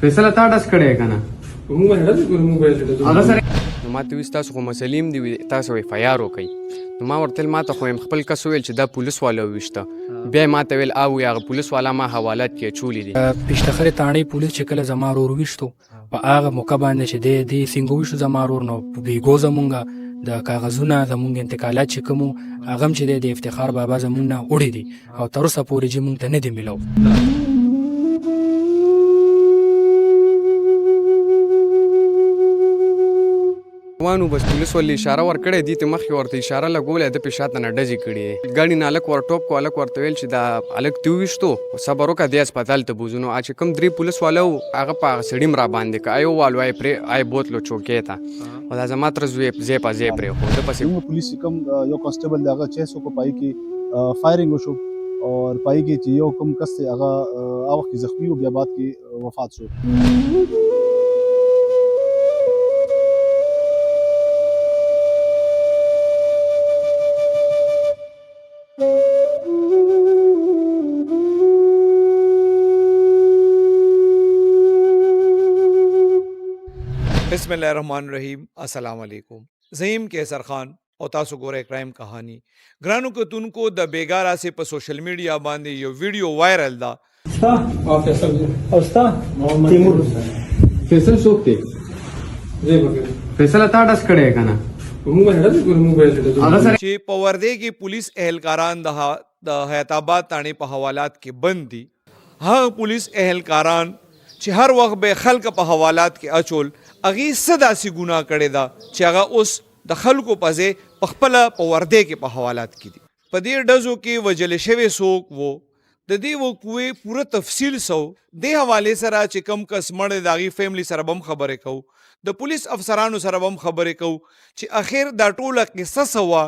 فیصله تا ډس کړی کنه موږ باندې ډز کړو موږ باندې هغه سره نو ما ته ویل تاسو خو مسلیم دي تاسو اف آی آر وکئ نو ما ورته ویل ما ته خو خپل کس وویل چې دا پولیس والا وویشته بیا یې ما ته ویل او هغه پولیس والا ما حوالات کې اچولي دي پېشتخرې تاڼۍ پولیس چې کله زما ورور وویشتو په هغه موقع باندې چې دی څنګه وویشتو زما ورور نو بیګو زمونږ د کاغذونه زمونږ انتقالات چې کوم هغه هم چې دی د افتخار بابا زمونږ نه وړي دي او تر اوسه پورې چې مونږ ته نه دي میلاو وانو بس پولیس ولې اشاره ورکړې دي ته مخکې ورته اشاره لګولې د پېشاته نه ډزې کړې ګاډي نه هلک ور ټوپ کو هلک ورته ویل چې دا هلک ته وویشتو صبر وکړه دی هسپتال ته بوځو نو چې کوم درې پولیس والا وو هغه په هغه سړي را باندې که ایو والو آی بوتلو چوکۍ ته او دا زما تر ځای په ځای پرېښود پسې पुलिस कम यो कांस्टेबल दागा 600 को पाई की फायरिंग वशो और पाई की چې یو کم کس هغه او وخت زخمی او بیا بعد کې وفات شو بسم الله الرحمن الرحیم السلام علیکم زیم کیسر خان او تاسو ګوره کرائم کہانی ګرانو کتونکو د بیګارا سے په سوشل میډیا باندې یو ویډیو وایرل دا تیمور فیصل څوک دی زه بګر فیصله تا ډس کړی کنه موږ باندې ډز کړو موږ باندې هغه سره چې په ورده کې پولیس اهلکاران د حیات آباد تاڼې په حوالات کې بند دي هغه پولیس اهلکاران چې هر وخت به خلک په حوالات کې اچول اغي صدا سي ګناه کړي دا چې هغه اوس د خلکو په ځای په خپل په ورده کې په حوالات کې دي په دې ډزو کې وجل شوی څوک وو د دې وقوع پوره تفصیل سو د حواله سره چې کم کس مړ داغي فیملی سره بم خبرې کو د پولیس افسرانو سره بم خبرې کو چې اخر دا ټوله قصه سوا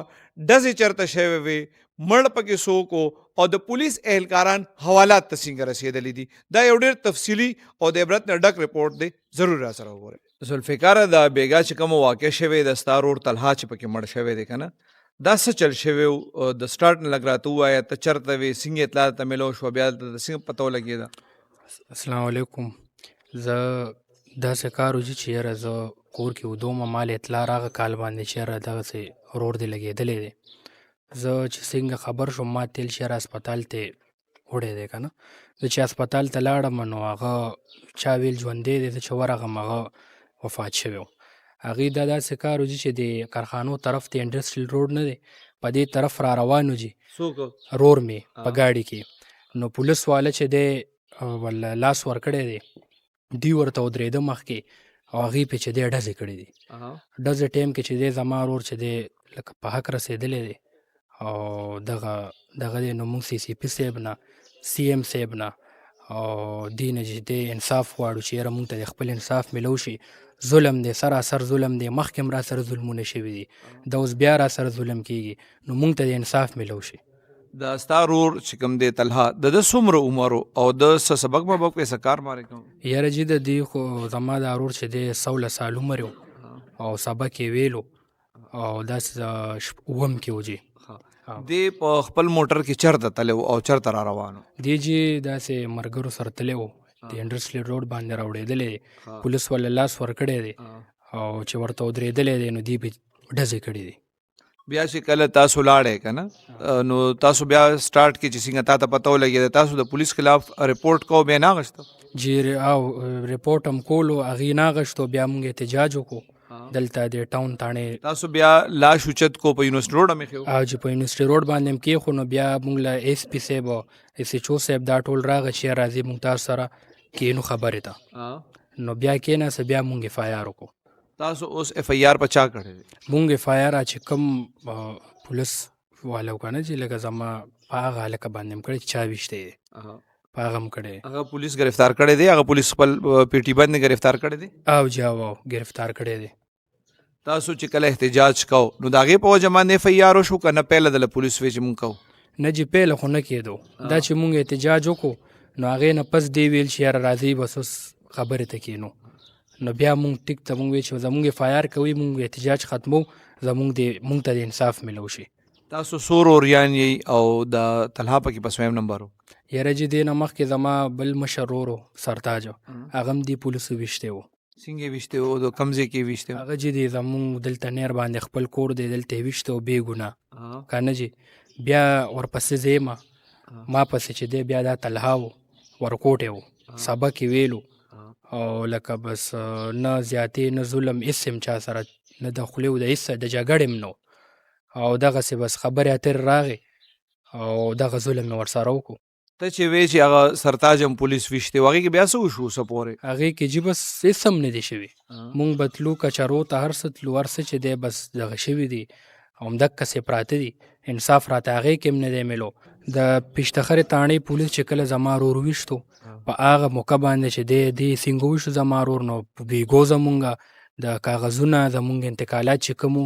ډزې چرته شوی وي مړ پکې څوک او د پولیس اهلکاران حوالات ته څنګه رسېدلي دي دا یو ډېر تفصیلي او د عبرت نه ډک رپورټ دی ضرور را سره وګورئ ذوالفقار دا بیګا چې کوم واقع شوی د ستا رور طلحه چې پکې مړ شوی دی که نه دا څه چل شوی د سټارټ نه لږ راته ووایه ته چېرته وې څنګه اطلاع ته میلو شوه بیا دلته څنګه پته ولګېده السلام علیکم زه داسې کار و چې یاره زه کور کې ودومه مال اطلاع راغه کال باندې چې یاره دغسې رور دې لګېدلی دی زه چې څنګه خبر شوم ما تیل چې یاره هسپتال ته وړی دی که نه زه چې هسپتال ته لاړم نو هغه چا ویل ژوندی دی زه چې ورغلم هغه وفات شوی و هغې دا داسې کار و چې د کارخانو طرف ته انډسټریل روډ نه دی په دې طرف را روان و جي رور مې په ګاډي کې نو پولیس والا چې دی لاس ورکړی دی دی ورته ودرېده مخکې او هغې پې چې دی ډزې کړي دي ډزې ټایم کې چې دی زما ورور چې دی لکه په حق رسېدلی دی او دغه دی نو موږ سی سی پي صاحب نه سی ایم صاحب نه او دې نه چې دی انصاف غواړو چې یاره موږ ته د خپل انصاف میلو شي ظلم دی سراسر ظلم دی مخکې هم را سره ظلمونه شوي دي دا اوس بیا را سره ظلم کېږي نو موږ ته د انصاف میلو شي د ستا رور چې کوم دی طلحه د ده څومره عمر او د څه سبق مبق کې څه کار مارې کوم یاره جي د دې خو زما دا رور چې دی 16 سال عمر و او سبق یې ویلو او داسې اووم کې و جي دی په خپل موټر کې چرته تللی او چرته را روانو دی جي داسې ملګرو سره تللی و د انډسټریل روډ باندې راوړېدلی دی پولیس ولې لاس ورکړی دی او چې ورته ودرېدلی دی نو دی به ډزې کړي دي بیا چې کله تاسو لاړې که نه نو تاسو بیا سټارټ کې چې څنګه تا ته پته ولګېده تاسو د پولیس خلاف رپورټ کو بیا نه اخیسته جی او رپورټ هم کولو هغې نه اخیستو بیا موږ احتجاج وکړو دلته د ټاون تاڼې تاسو بیا لاش اوچت کو په یونیورسټي روډ هم ایښی او چې په یونیورسټي روډ باندې هم کېښو نو بیا موږ له ایس پي صاحب او ایس ایچ او صاحب دا ټول راغی چې راځي موږ تاسو سره کېنو خبرې ته نو بیا کېناسته بیا موږ اف آی آر وکړو تاسو اوس اف آی آر په چا کړی دی موږ اف آی آر چې کوم پولیس والا که نه چې لکه زما په هغه هلکه باندې هم کړی چې چا ویشتی دی په هغه هم کړی هغه پولیس گرفتار کړی دی هغه پولیس خپل پی ټي باندې گرفتار کړی دی او جی او گرفتار کړی دی تاسو چې کله احتجاج کو نو د هغې په وجه باندې اف آی آر وشو که نه پهله د پولیس وی چې مونږ کوو نه جي پیله خو نه کېدو دا چې مونږ احتجاج وکړو نو هغې نه پس دی ویل چې یاره راځئ بس اوس خبرې ته کېنو نو بیا مونږ ټیک ته مونږ وی چې زمونږ اف آی آر کوي مونږ احتجاج ختمو مونږ ته د انصاف میلو شي تاسو سور اوریان یې او د طلحه پکې په سویم نمبر یاره چې دې نه مخکې زما بل مشر ورور و سرتاج و هغه هم دې پولیسو ویشتی و څنګه ویشته او د کم ځای کې ویشته هغه چې دی زمونږ دلته نیر باندې خپل کور دی دلته یې ویشته و بې ګناه که نه چې بیا ورپسې ځې ما پسې چې دی بیا دا طلحه و ورکوټی و سبق یې ویلو او لکه بس نه زیاتې نه ظلم هېڅ هم چا سره نه د خولې و د هېڅ د جګړې هم نه او دغسې بس خبرې اترې راغې او دغه ظلم مې ورسره وکړو ته چې وی چې هغه سرتاج هم پولیس ویشته و هغې کې بیا څه وشو څه پورې هغې کې جي بس هېڅ هم نه دی شوي مونږ به تلو کچرو ته هر څه تلو هر څه چې دی بس دغه شوي دي او همدقسې پراته دي انصاف راته هغې کې هم نه دی میلو د پیشتخرې تاڼۍ پولیس چې کله زما ورور ویشتو په هغه موقع باندې چې دی دې څنګه وشو زما ورور نو په بیګو زمونږ د کاغذونه زمونږ انتقالات چې کوم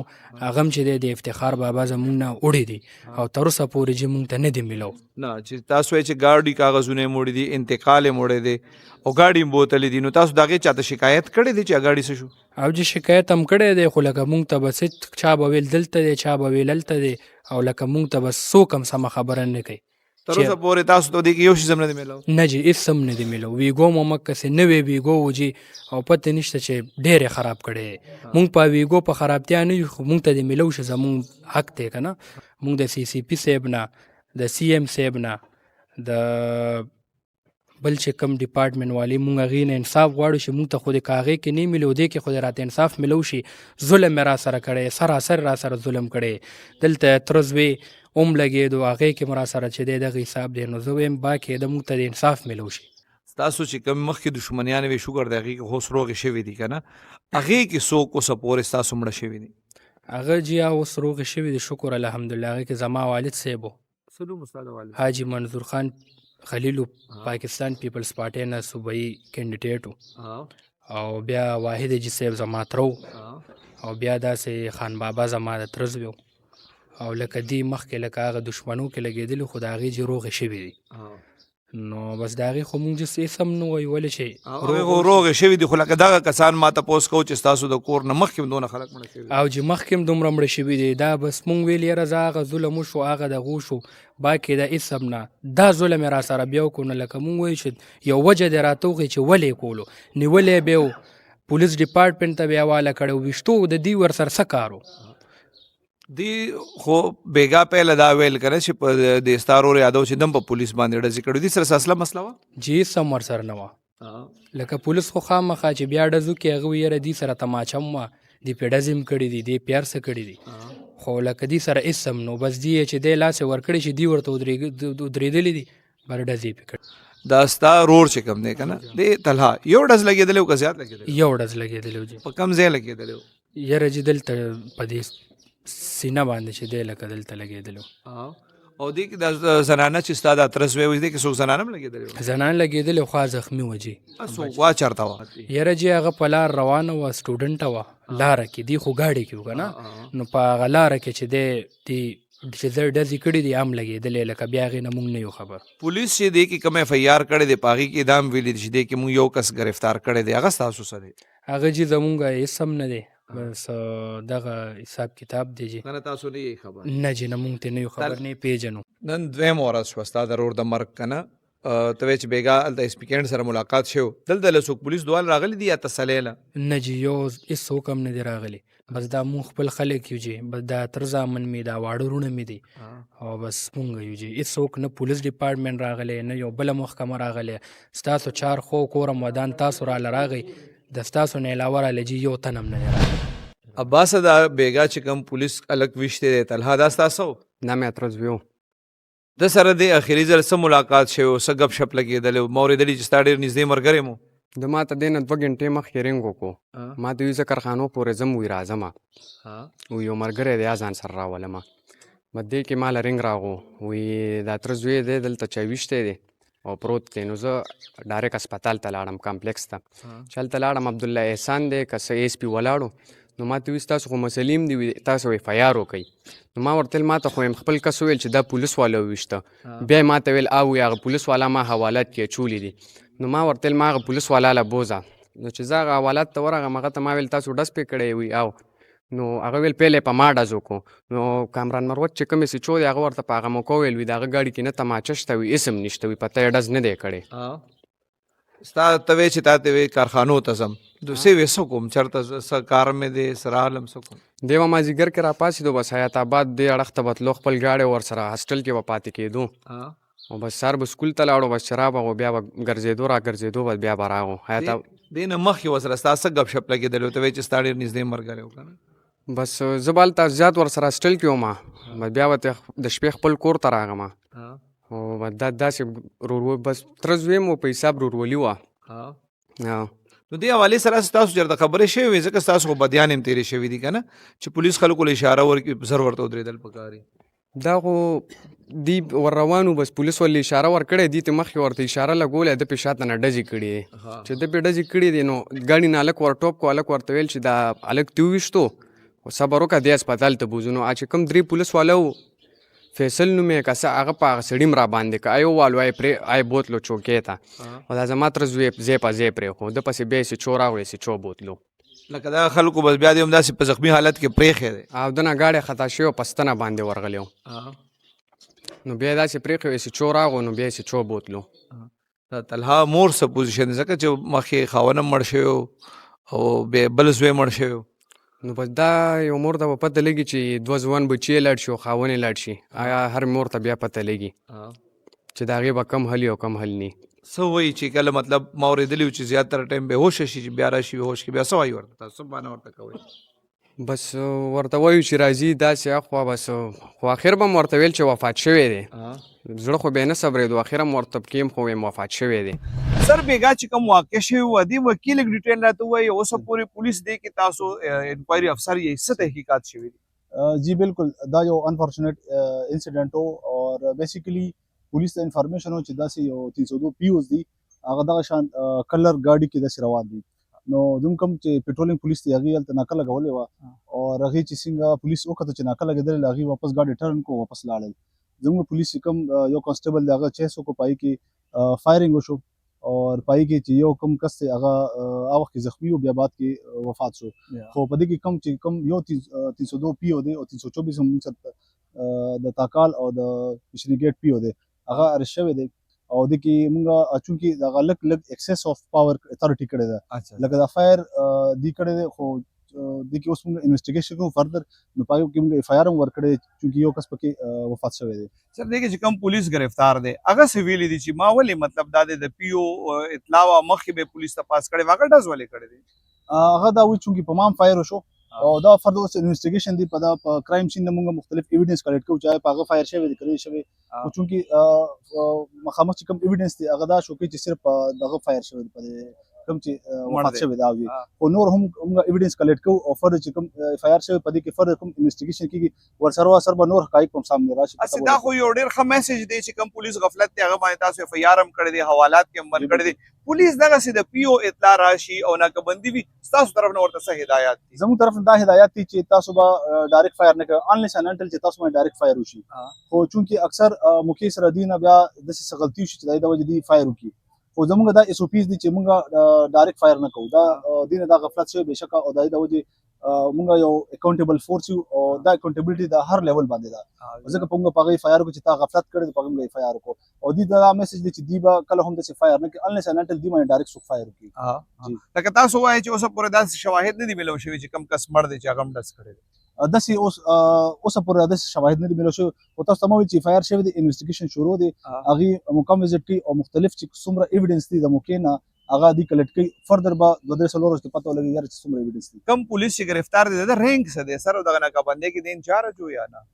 هغه هم چې دی د افتخار بابا زمونږ نه وړي دي او تر اوسه پورې چې مونږ ته نه دي میلو نه چې تاسو یې چې ګاډي کاغذونه یې موړي دي انتقال یې موړی دی او ګاډي یې بوتلی دي نو تاسو د هغې چاته شکایت کړی دی چې ګاډي څه شو او چې شکایت هم کړی دی خو لکه مونږ ته بس چا به ویل دلته دی چا به ویل هلته دی او لکه مونږ ته بس څوک هم سمه خبره نه کوي تر اوسه پورې تاسو ته دې کې یو شي هم نه دی میلاو نه جي هېڅ هم نه دی میلو ویګو مو مکسې نوې ویګو و جي او پته نشته چې ډېرې خراب کړی مونږ په ویګو په خرابتیا نه یو خو مونږ ته د میلو شي زمونږ حق دی که نه مونږ د سی سی پي صاحب نه د سی ایم صاحب نه د بل چې کوم ډپارټمنټ والي مونږ هغې نه انصاف غواړو چې مونږ ته خو د کاغې کې نه میلو دې کې خو د راته انصاف میلو شي ظلم مې را سره کړی سراسر را سره ظلم کړی دلته ترزوی اوم لګېدو هغې کې مو را سره چې دی دغه حساب دی نو زه وایم باکې د مونږ ته د انصاف میلو شي تاسو چې کوم مخکې دښمنیانې وې شکر دی هغې کې خو اوس روغې شوي دي که نه هغې کې څوک اوسه پورې ستاسو مړه شوي دي هغه جي اوس روغې شوي دي شکر الحمدلله هغې کې زما والد صاحب و حاجي منظور خان خلیلو پاکستان پیپلز پارټۍ نه صوبایي کینډیډیټ او بیا واحد جي صاحب زما تره او بیا داسې خان بابا زما د تره زوی او لکه دی مخکې لکه هغه دشمنو کې لګېدلي خو د هغې جې روغې شوي دي نو بس د هغې خو مونږ جس هېڅ هم نه وایو ولې چې هغې خو روغې شوي دي خو لکه دغه کسان ما تپوس کوو چې ستاسو د کور نه مخکې هم دونه خلک مړه شوي او چې مخکې هم دومره مړه شوي دي دا بس مونږ ویل یاره زه هغه ظلم وشو هغه دغه وشو باقې د هېڅ هم نه دا ظلم یې را سره بیا وکړو نو لکه مونږ وایو چې یو وجه دې راته وښیي چې ولې یې کولو نیولې بیا و پولیس ډپارټمنټ ته بیا حواله کړی ویشتو د دوی ورسره څه کار و دی خو بیګا پهله دا ویل کنه چې په د ستارور یادو چې دم په پولیس باندې ډزې کړو دي سره اصله مسله وه جی سم ورسره نه وه لکه پولیس خو خامخا چې بیا ډزو کې هغه ویره دي سره تماچه هم وه دې پې ډزې هم کړي دي دې پیار څه کړي دي خو لکه دې سره هېڅ هم نو بس دې چې دی لاس یې ورکړی چې دې ورته ودرېدلي دي بر ډزې یې پې کړي دا ستا رور چې کوم دی که نه د طلحه یو ډز لګېدلی و که زیات لګېدلی یو ډز لګېدلی و جی په کم ځای لګېدلی و یاره جي دلته په دې سینه باندې چې دی لکه دلته لګېدلی و او دې کې د زنانه چې ستا دا ترس وی دې کې څوک زنانه هم لګېدلی و زنان لګېدلی خوا زخمي وه جي څوک وا چېرته وه یاره جي هغه په لار روانه وه سټوډنټه وه لاره کې دی خو گاډي کې و که نه نو په هغه لاره کې چې دی چې زه ډزې کړي دي هم لګېدلی لکه بیا هغې نه مونږ نه یو خبر پولیس چې دې کې کوم اف آی آر کړی دی په هغې کې دا هم ویلي دي چې دې کې مونږ یو کس ګرفتار کړی دی هغه ستاسو څه دی هغه جي زمونږ هېڅ هم نه دی بس دغه حساب کتاب دی جي نه تاسو نه یې خبر نه جي نه مونږ ته نه یو خبر نه یې پیژنو نن دویم ورځ شوه ستا د رور د مرګ که نه ته وایې چې بیګا هلته ایس پي کینډ سره ملاقات شوی دلته له څوک پولیس دوال راغلي دي یا تسلی له نه جي یو هېڅوک هم نه دی راغلی بس دا مونږ خپل خلک یو جي بس دا تر زامن مې دا واړه وروڼه مې دي او بس مونږ یو جي هېڅوک نه پولیس ډپارټمنټ راغلی نه یو بله محکمه راغلی ستاسو چار خو کورم ودان تاسو راله راغی د ستاسو نه علاوه راله جي یو تن هم نه دی راغلی عباسه دا بیګا چې کوم پولیس الګ ویشته دی طلحه دا ستاسو دا مې اترز ویو د سره د اخري ځل څه ملاقات شوی څه ګپ شپ لګېدلی ما اورېدلي چې ستا ډېر نږدې ملګری مو د ما ته دې نه 2 غنټې مخکې رنګ وکړو ما ته وي زه کارخانو پورې ځم وي راځمه وي یو ملګری دی ځان سره راولمه مدې کې ماله رنګ راغو وي دا ترز وی دی دلته چا ویشتی دی او پروت دی نو زه ډایرکټ هسپتال ته لاړم کمپلیکس ته چې هلته لاړم عبدالله احسان دی که څه ایس پي ولاړو نو ما ته ویل ستاسو خو مسلې هم دي تاسو اف آی آر وکئ نو ما ورته ویل ما ته خو خپل کس وویل چې دا پولیس والا وویشته بیا یې ما ته ویل او هغه پولیس والا ما حوالات کې اچولي دي نو ما ورته ویل ما هغه پولیس والا له بوځه نو چې زه هغه حوالات ته ورغلم هغه ته ما ویل تاسو ډز پې کړی وي او نو هغه ویل پیلې په ما ډز وکړو نو کامران مروت چې کومې سې چو دی هغه ورته په هغه موقع ویل وي د هغه ګاډي کې نه تماچه شته وي اسم نشته وي پته یې ډز نه دی کړی ستا ته وی چې تا ته وی کارخانو ته ځم نو څه وې څه کوم چېرته څه کار مې دی سره عالم څه کوم دی به مازدیګر کې راپاڅېدو بس حیات آباد دې اړخ ته به تلو خپل ګاډی ورسره هاسټل کې به پاتې کېدو او بس سهار به سکول ته لاړو بس چې راغو بیا به ګرځېدو را ګرځېدو بس بیا به راغو حیات دې نه مخکې ورسره ستا څه ګپ شپ لګېدلی ورته وایي چې ستا ډېر نږدې ملګری و که نه بس زه به هلته زیات ورسره هاسټل کې وم بس بیا به د شپې خپل کور ته راغم او بس داسې بس تره زوی م په حساب رورولي وه نو دې حوالې سره ستاسو چېرته خبرې شوې وې ځکه ستاسو خو بدیان هم تېرې شوي دي که نه چې پولیس خلکو له اشاره ورکړي زر ورته ودرېدل پکار دا خو دی ور روانو بس پولیس ولې اشاره ورکړې دي ته مخکې ورته اشاره لګولې ده پې شاته نه ډزې کړي دی چې ده پې ډزې کړي دي نو ګاډي نه هلک ور ټوپ کو هلک ورته ویل چې دا هلک دې وویشتو صبر وکړه دی هسپتال ته بوځو نو چې کوم 3 پولیس والا و فیصل نومې کسه هغه په هغه سړي م را باندې که آی ووالو آی پرې آی بوتلو چوکۍ ته او دا زما تره زوی ځای په ځای پرېښو ده پسې بیا یې سې چو راغلو یې سې چو بوتلو لکه دا خلکو بس بیا دې هم داسې په زخمي حالت کې پرېښی دی او ده نه ګاډی خطا شوی او په ستنه باندې ورغلی و نو بیا یې داسې پرېښی و یې سې چو راغلو نو بیا یې سې چو بوتلو دا طلحه مور څه پوزیشن دی ځکه چې مخکې خاوند هم مړ شوی او بیا بل زوی مړ شوی نو بس دا یو مور ته به پته لګي چې 2 ځوان بچي یې لاړ شي او خاوند یې لاړ شي آیا هر مور ته بیا پته لګي چې د هغې به کم حل او کم حل نی څه وایي چې کله مطلب ما اورېدلي وو چې زیاتره ټایم بې هوشه شي چې بیا راشي بې هوش کې بیا څه وایي ورته تاسو څه بهانه ورته کوئ بس ورته وایو چې راځي داسې اخوا بس خو اخر به م ورته ویل چې وفات شوی دی زړه خو بیا نه صبرېدو اخره م ورته پکې خو ویم وفات شوی دی سر بیګا چې کوم واقع شوی و دې وکیل ډیټیل راته وایي اوسه پورې پولیس دی کې تاسو انکوایري افسر یې څه تحقیقات شوي دي جی بالکل دا یو انفارچونیټ انسیډنټ و اور بیسیکلی پولیس ته انفارمیشن و چې داسې یو 302 پیوز دي هغه دغه شان کلر ګاډي کې داسې روان دي نو دوم کوم چې پټرولینګ پولیس دی هغې هلته ناکه لګولې وه او هغې چې څنګه پولیس وکړه چې ناکه لګېدلې هغې واپس ګاډي ټرن کو واپس لاړل زموږ پولیس چې کوم یو کانسټیبل دی هغه چیس وکړو پای کې فایرینګ وشو اور پای کې چې یو کم کس دی هغه هغه وخت کې زخمي و بیا بعد کې وفات شو خو په دې کې کم چې کم یو 302 پیو دی او 324 هم موږ سره د تاکال او د مشري ګیټ پیو دی هغه ارست شوی دی او د کې موږ چونکې دغه لږ ایکسس اف پاور اتھارټي کړې ده لکه دا فایر دی کړی دی خو د کې اوس موږ انویسټیګیشن کوو فردر نو په هغې کې موږ ایف آی آر هم ورکړی چونکې یو کس پکې وفات شوی دی سر دې کې چې کوم پولیس گرفتار دی هغه څه ویلي دي چې ما ولې مطلب دا د پی او اطلاع وه مخکې به پولیس تپاس کړی هغه ډز ولې کړی دی هغه دا وایي چونکې په ما هم فایر وشو او دا فردر اوس انویسټیګیشن دی په دا په کرایم سین نه موږ مختلف ایویډنس کلیکټ کوو چې په هغه فایر شوی دی که شوی خو چونکې مخامخ چې کوم ایویډنس دی هغه دا شو کوي چې صرف دغه فایر شوی دی په کوم چې وفات شوی دی خو نور هم موږ ایویډنس کلیکټ کوو او فردر چې کوم ایف آی آر شوی په دې کې فردر کوم انویسټیګیشن کېږي ورسره به نور حقایق هم سامنے راشي دا خو یو ډېر ښه میسج دی چې کوم پولیس غفلت دی هغه باندې تاسو ایف آی آر هم کړی دی حوالات کې هم ورکړی دی پولیس دغسې د پی او اطلاع راشي او ناکهبندي وي ستاسو طرف نه ورته څه هدایات دي زموږ طرف نه دا هدایات دي چې تاسو به ډایرکټ فایر نه کوئ انلیس اینډ انټل چې تاسو باندې ډایرکټ فایر وشي خو چونکې اکثر موقع سره دوی نه بیا داسې څه غلطي وشي چې د هغې د وجې دوی فایر وکړي خو زموږ دا اس او پیز دي چې موږ ډایرکټ فایر نه کوو دا دوی نه دا غفلت شوی بېشکه او د هغې د وجې موږ یو اکاونټیبل فورس یو او دا اکاونټیبلټي د هر لیول باندې ده ځکه په موږ په هغې فایر وکړو چې تا غفلت کړی دی په هغې موږ یې فایر وکړو او دوی ته دا میسج دی چې دوی به کله هم داسې فایر نه کوي انلیس اینډ انټل دوی باندې ډایرکټ څوک فایر وکړي لکه تاسو وایئ چې اوسه پورې داسې شواهد نه دي میلاو شوي چې کوم کس مړ دی چې هغه هم ډز کړی دی داسې اوسه پورې داسې شواهد نه دي میلاو شوي خو تاسو ته ما وایي چې فایر شوی دی انویسټیګیشن شروع دی هغې مقام وزټ کوي او مختلف چې څومره ایویډنس دي د موقع نه هغه دی کلیکټ کوي فردر به 2-3 ورځې پته ولګي یاره چې څومره ایویډنس دي کم پولیس چې گرفتار دی د رینک څه دی سر دغه ناکهبندۍ کې د انچارج و یا نه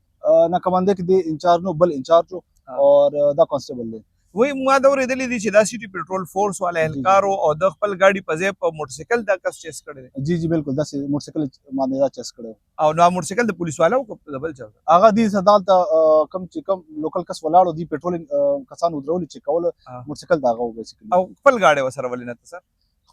ناکهبندۍ کې د انچارج نو بل انچارج اور دا کانسټیبل دی وایي ما دا اورېدلي دي چې دا سټي پټرول فورس والا اهلکارو او د خپل ګاډي په ځای په موټرسایکل دا کس چیس کړی دی جی جی بالکل داسې موټرسایکل باندې دا چیس کړی او دا موټرسایکل د پولیس والا او د بل چا هغه دې سدال ته کم چې کم لوکل کس ولاړو دی پټرولینګ کسان ودرولي چې کوله موټرسایکل دا هغه بیسیکلی او خپل ګاډي وسره ولې نه سر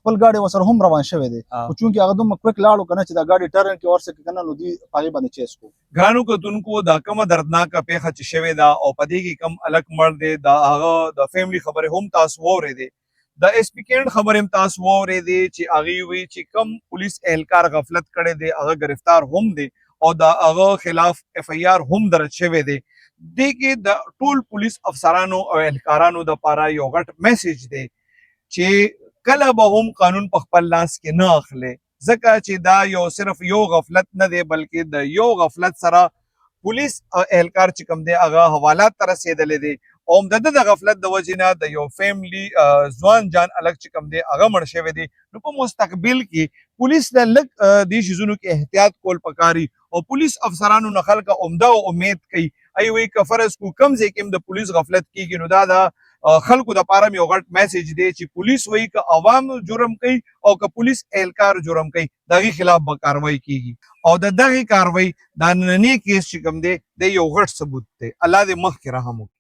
خپل ګاډي وسره هم روان شوی دی خو چونکې هغه دومره کویک لاړو که نه چې دا ګاډي ټرن کې ورسکه که نه نو دوی په هغې باندې چیس کو ګرانو کتونکو دا کومه دردناکه پیښه چې شوې ده او په دې کې کم الګ مړ دی دا هغه د فیملی خبرې هم تاسو واورېدې د اس پی کینډ خبر هم تاسو واورېدې چې هغه وی چې کم پولیس اهلکار غفلت کړي دی هغه گرفتار هم دی او د هغه خلاف اف ای آر هم درج شوی دی د کې د ټول پولیس افسرانو او اهلکارانو د پاره یو غټ میسج دی چې کله به هم قانون په خپل لاس کې نه اخلي ځکه چې دا یو صرف یو غفلت نه دی بلکې د یو غفلت سره پولیس اهلکار چې کوم دی هغه حوالات ته رسېدلی دی او د غفلت د وجې نه د یو فیملی ځوان جان الګ چې کوم دی هغه مړ شوی دی نو په مستقبل کې پولیس له لږ دې شیزونو کې احتیاط کول پکاري او پولیس افسرانو نه خلک عمده امید کوي ای وی که فرض کو کم ځای کې د پولیس غفلت کیږي نو دا د خلکو د پاره یو غټ میسج دی چې پولیس وایي که عوام جرم کوي او که پولیس اهلکار جرم کوي دغه خلاف به کاروایی کیږي او د دغه کاروایی د نننی کیس چې کوم دی د یو غټ ثبوت دی الله دې مخکې رحم وکړي